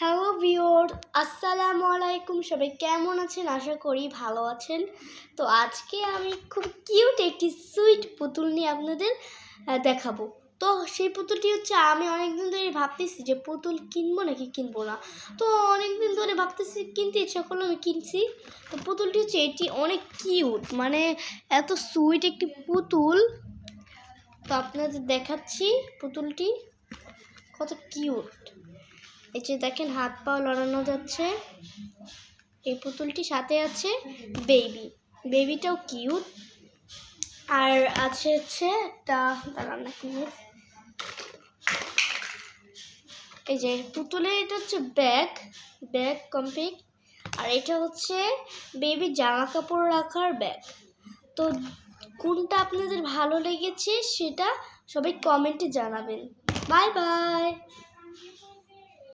Hello viewer, আসসালামু আলাইকুম। সবাই কেমন আছেন? আশা করি ভালো আছেন। তো আজকে আমি খুব কিউট একটি সুইট পুতুল নিয়ে আপনাদের দেখাবো। তো সেই পুতুলটি হচ্ছে, আমি অনেকদিন ধরে ভাবতেছি যে পুতুল কিনবো নাকি কিনবো না। তো অনেকদিন ধরে ভাবতেছি, কিনতে ইচ্ছা করলো, আমি কিনছি। তো পুতুলটি হচ্ছে এটি অনেক কিউট, মানে এত সুইট একটি পুতুল। তো আপনাদের দেখাচ্ছি পুতুলটি কত কিউট। এই যে দেখেন, হাত পা লড়ানো যাচ্ছে। এই পুতুলটি সাথে আছে বেবিটাও কিউট। আর আছে হচ্ছে একটা, দাঁড়ান না, এই যে পুতুলের এটা হচ্ছে ব্যাগ কমপ্লিট। আর এটা হচ্ছে বেবি জামা কাপড় রাখার ব্যাগ। তো কোনটা আপনাদের ভালো লেগেছে সেটা সবাই কমেন্টে জানাবেন। Bye bye.